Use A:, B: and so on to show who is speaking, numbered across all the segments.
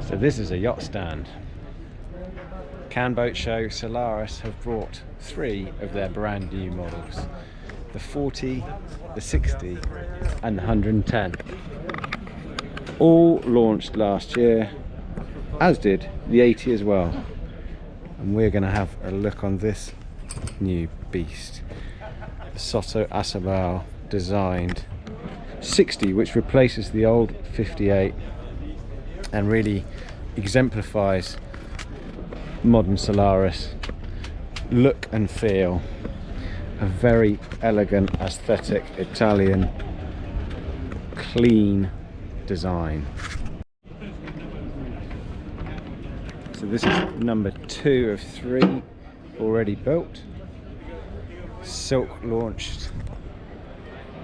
A: So this is a yacht stand. Cannes Boat Show Solaris have brought 3 of their brand new models. The 40, the 60 and the 110. All launched last year, as did the 80 as well. And we're going to have a look on this new beast. The Soto Acebal-designed 60, which replaces the old 58 and really exemplifies modern Solaris look and feel. A very elegant, aesthetic, Italian, clean design. So this is number 2 of 3 already built. Silk launched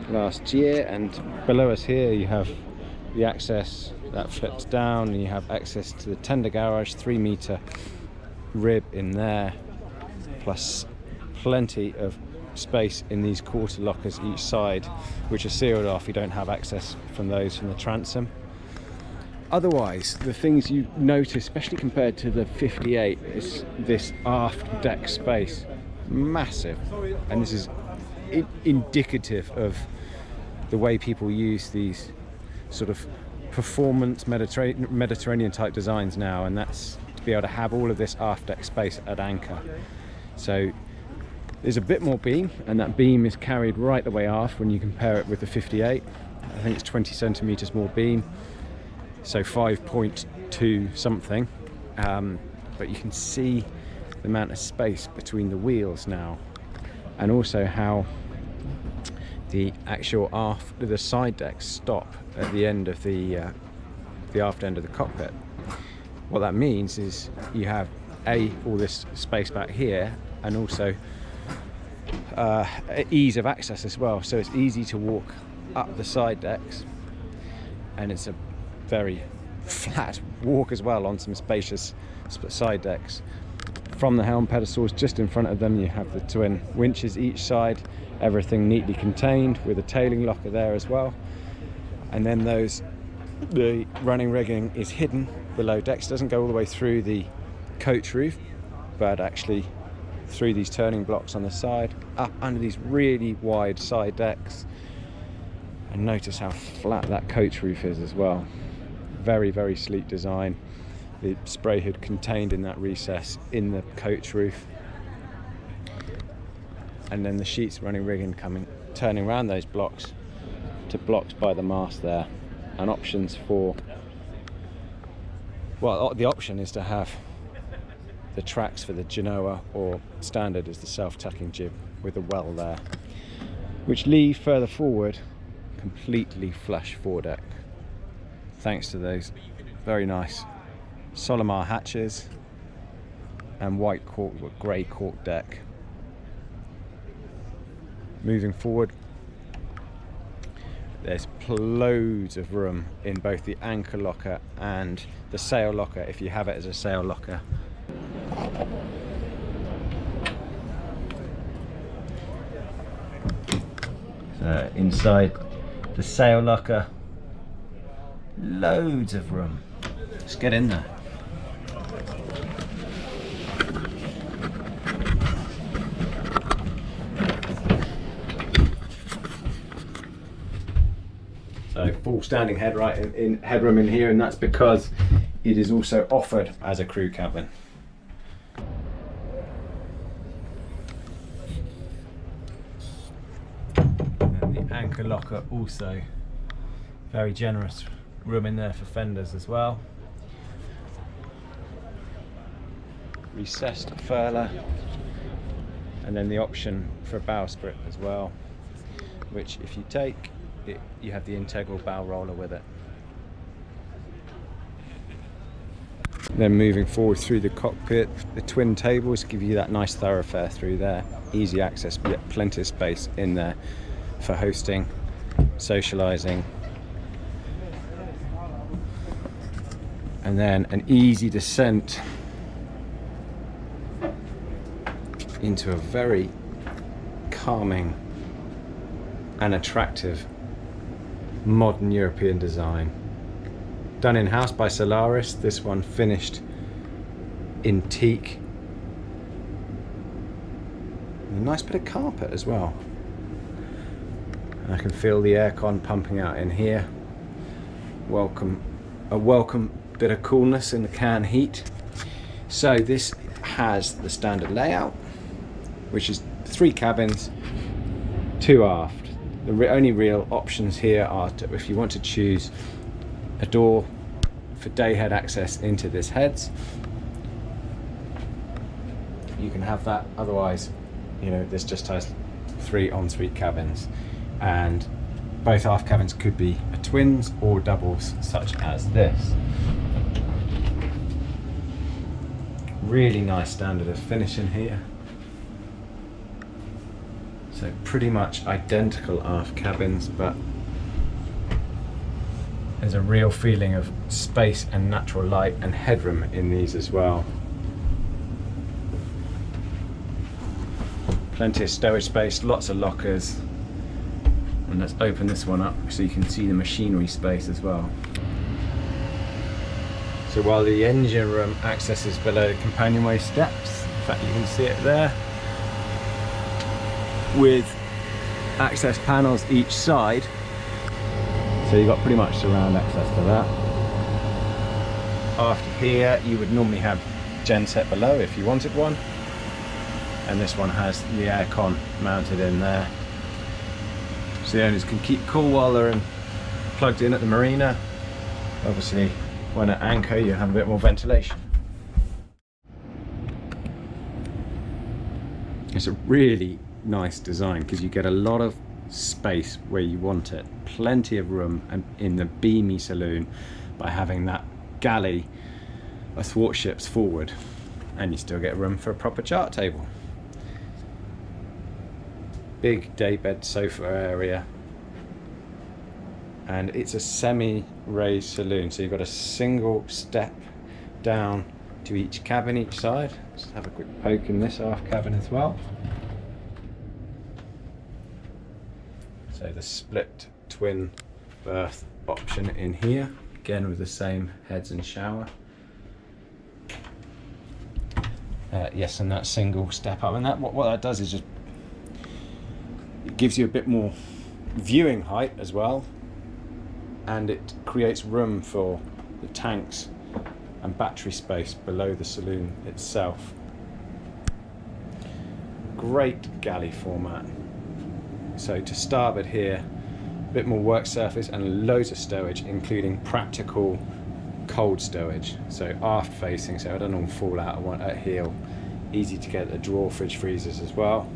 A: last year, and below us here you have the access that flips down, and you have access to the tender garage, 3-meter rib in there, plus plenty of space in these quarter lockers each side, which are sealed off. You don't have access from those from the transom. Otherwise, the things you notice, especially compared to the 58, is this aft deck space. Massive. And this is indicative of the way people use these sort of performance Mediterranean type designs now, and that's to be able to have all of this aft deck space at anchor. So there's a bit more beam, and that beam is carried right the way aft when you compare it with the 58. I think it's 20 centimeters more beam, so 5.2 something, but you can see the amount of space between the wheels now, and also how the actual the side decks stop at the end of the aft end of the cockpit. What that means is you have all this space back here, and also ease of access as well. So it's easy to walk up the side decks, and it's a very flat walk as well on some spacious side decks. From the helm pedestals, just in front of them, you have the twin winches each side, everything neatly contained with a tailing locker there as well. And then the running rigging is hidden below decks. Doesn't go all the way through the coach roof, but actually through these turning blocks on the side, up under these really wide side decks. And notice how flat that coach roof is as well. Very, very sleek design. The spray hood contained in that recess in the coach roof, and then the sheets running rigging turning around those blocks to blocks by the mast there. And options for, well, the option is to have the tracks for the Genoa, or standard is the self-tacking jib with a well there, which leave further forward completely flush foredeck, thanks to those very nice Solimar hatches and white cork, grey cork deck. Moving forward, there's loads of room in both the anchor locker and the sail locker, if you have it as a sail locker. So inside the sail locker, loads of room. Let's get in there. So full standing headroom in here, and that's because it is also offered as a crew cabin. And the anchor locker also very generous room in there for fenders as well. Recessed furler, and then the option for a bowsprit as well, which if you take it, you have the integral bow roller with it. Then moving forward through the cockpit, the twin tables give you that nice thoroughfare through there, easy access, but yet plenty of space in there for hosting, socializing, and then an easy descent into a very calming and attractive modern European design. done in-house by Solaris. This one finished in teak. And a nice bit of carpet as well. I can feel the aircon pumping out in here. A welcome bit of coolness in the Cannes heat. So this has the standard layout, which is 3 cabins, 2 aft. The only real options here are if you want to choose a door for dayhead access into this heads, you can have that. Otherwise, you know, this just has 3 ensuite cabins, and both aft cabins could be twins or doubles, such as this. Really nice standard of finish in here. So pretty much identical aft cabins, but there's a real feeling of space and natural light and headroom in these as well. Plenty of stowage space, lots of lockers. And let's open this one up so you can see the machinery space as well. So while the engine room accesses below the companionway steps, in fact you can see it there, with access panels each side, so you've got pretty much surround access to that. After here you would normally have genset below if you wanted one, and this one has the aircon mounted in there, so the owners can keep cool while they're plugged in at the marina. Obviously when at anchor you have a bit more ventilation. It's a really nice design because you get a lot of space where you want it, plenty of room, and in the beamy saloon by having that galley athwartships forward, and you still get room for a proper chart table. Big daybed sofa area, and it's a semi-raised saloon, so you've got a single step down to each cabin each side. Let's have a quick poke in this aft cabin as well. So the split twin berth option in here, again with the same heads and shower. Yes, and that single step up, and that what that does is just it gives you a bit more viewing height as well, and it creates room for the tanks and battery space below the saloon itself. Great galley format. So to starboard here, a bit more work surface and loads of stowage, including practical cold stowage. So aft facing, so I don't all fall out at heel. Easy to get the drawer fridge freezers as well.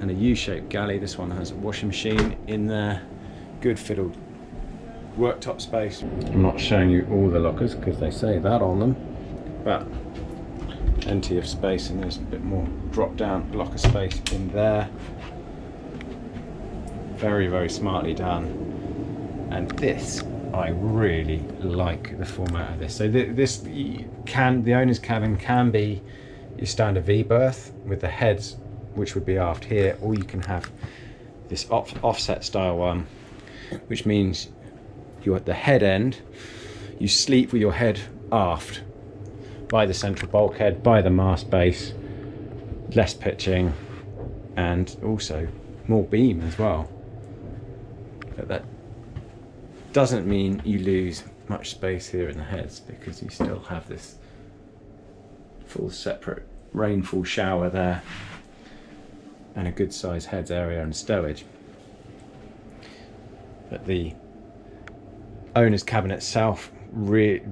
A: And a U-shaped galley. This one has a washing machine in there, good fiddled worktop space. I'm not showing you all the lockers because they say that on them, but plenty of space, and there's a bit more drop down locker space in there. Very, very smartly done. And this, I really like the format of this. So the owner's cabin can be your standard V berth with the heads, which would be aft here, or you can have this offset style one, which means you're at the head end, you sleep with your head aft by the central bulkhead, by the mast base, less pitching, and also more beam as well. But that doesn't mean you lose much space here in the heads, because you still have this full separate rainfall shower there, and a good size heads area and stowage. But the owner's cabin itself, really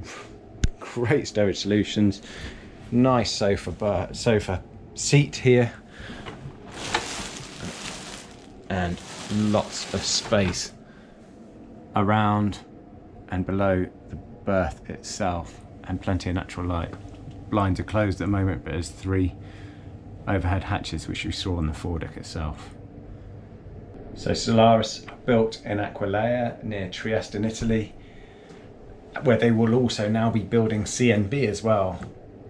A: great stowage solutions, nice sofa seat here, and lots of space around and below the berth itself, and plenty of natural light. Blinds are closed at the moment, but there's 3 overhead hatches which you saw on the foredeck itself. So Solaris built in Aquileia near Trieste in Italy, where they will also now be building CNB as well.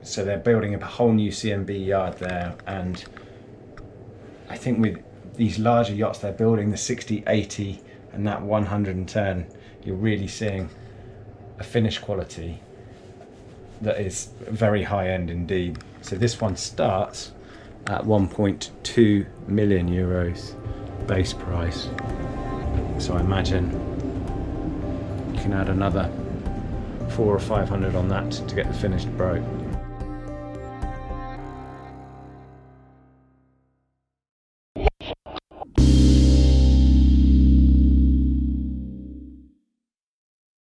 A: So they're building a whole new CNB yard there, and I think with these larger yachts they're building, the 60, 80 and that 110, you're really seeing a finish quality that is very high end indeed. So this one starts at 1.2 million euros base price. So I imagine you can add another 400 or 500 on that to get the finished boat.